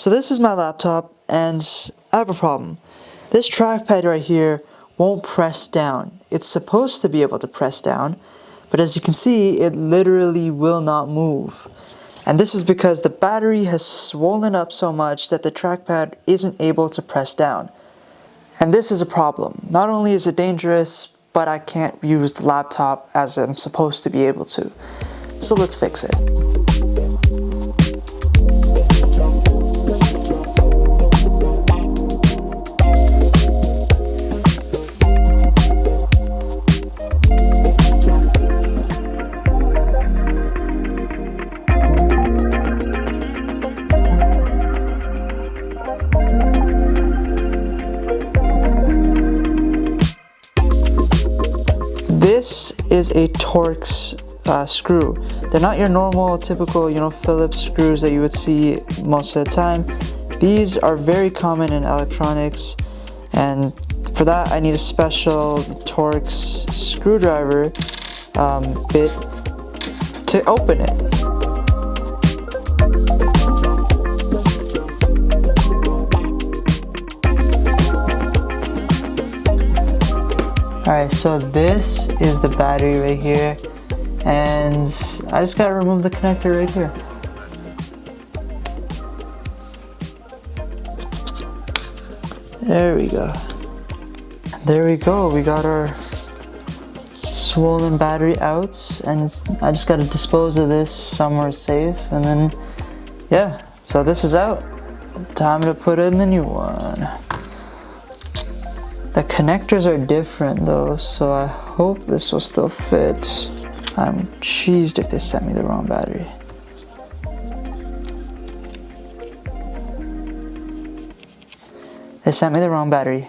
So this is my laptop, and I have a problem. This trackpad right here won't press down. It's supposed to be able to press down, but as you can see, it literally will not move. And this is because the battery has swollen up so much that the trackpad isn't able to press down. And this is a problem. Not only is it dangerous, but I can't use the laptop as I'm supposed to be able to. So let's fix it. This is a Torx screw. They're not your normal, typical, Phillips screws that you would see most of the time. These are very common in electronics, and for that I need a special Torx screwdriver bit to open it. Alright, so this is the battery right here, and I just gotta remove the connector right here. There we go. There we go, we got our swollen battery out, and I just gotta dispose of this somewhere safe, and then, yeah, so this is out. Time to put in the new one. The connectors are different though, so I hope this will still fit. I'm cheesed if they sent me the wrong battery. They sent me the wrong battery.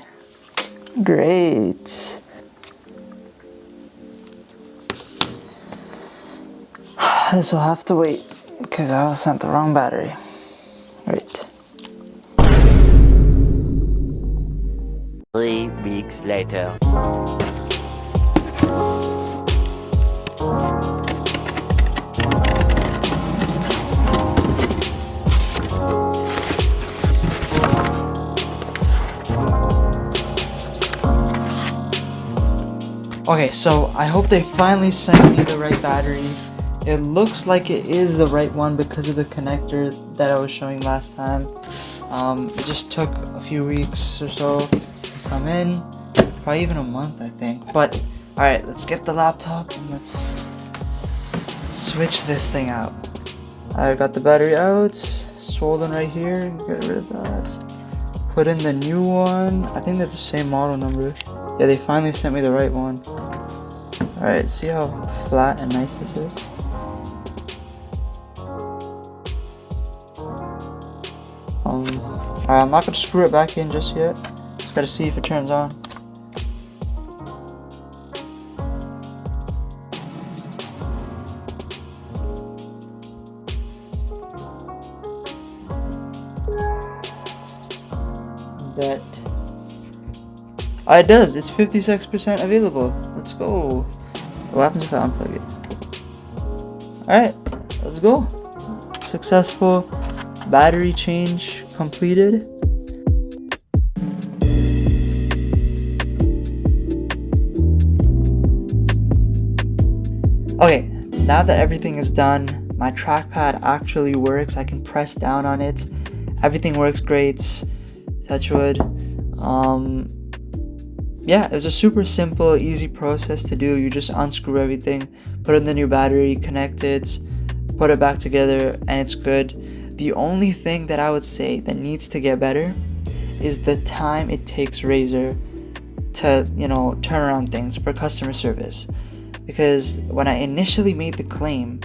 Great. This will have to wait because I was sent the wrong battery. Right. 3 weeks later. Okay, so I hope they finally sent me the right battery. It looks like it is the right one because of the connector that I was showing last time. It just took a few weeks or so to come in, probably even a month I think. But alright, let's get the laptop and let's switch this thing out. I got the battery out, swollen right here, get rid of that. Put in the new one. I think they're the same model number. Yeah, they finally sent me the right one. Alright, see how flat and nice this is? Alright, I'm not gonna screw it back in just yet. Just gotta see if it turns on. That. Oh, it does. It's 56% available. Let's go. What happens if I unplug it? Alright, let's go. Successful battery change completed. Okay, now that everything is done, my trackpad actually works. I can press down on it. Everything works great. Touch wood. Yeah, it was a super simple, easy process to do. You just unscrew everything, put in the new battery, connect it, put it back together, and it's good. The only thing that I would say that needs to get better is the time it takes Razer to, turn around things for customer service. Because when I initially made the claim,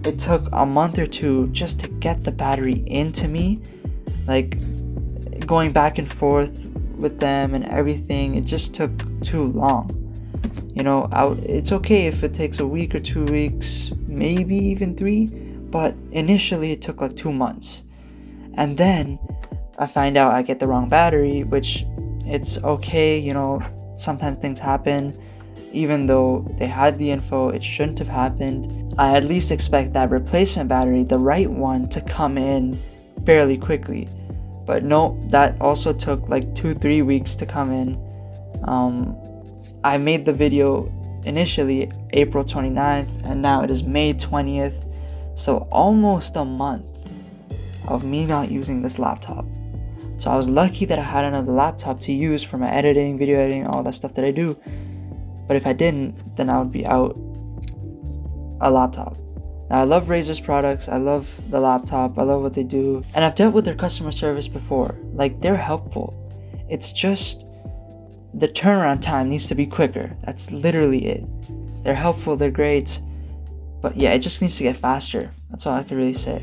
it took a month or two just to get the battery into me. Like, going back and forth with them and everything, it just took too long. It's okay if it takes a week or 2 weeks, maybe even 3, but initially it took like 2 months. And then I find out I get the wrong battery, which it's okay, sometimes things happen. Even though they had the info, it shouldn't have happened. I at least expect that replacement battery, the right one, to come in fairly quickly. But no, that also took like 2-3 weeks to come in. I made the video initially April 29th, and now it is May 20th. So almost a month of me not using this laptop. So I was lucky that I had another laptop to use for my editing, video editing, all that stuff that I do. But if I didn't, then I would be out a laptop. Now, I love Razer's products, I love the laptop, I love what they do, and I've dealt with their customer service before. Like, they're helpful. It's just the turnaround time needs to be quicker. That's literally it. They're helpful, they're great, but yeah, it just needs to get faster. That's all I can really say.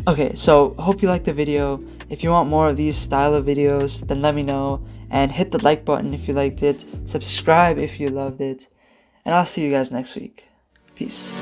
Okay, so hope you liked the video. If you want more of these style of videos, then let me know, and hit the like button if you liked it, subscribe if you loved it, and I'll see you guys next week. Peace.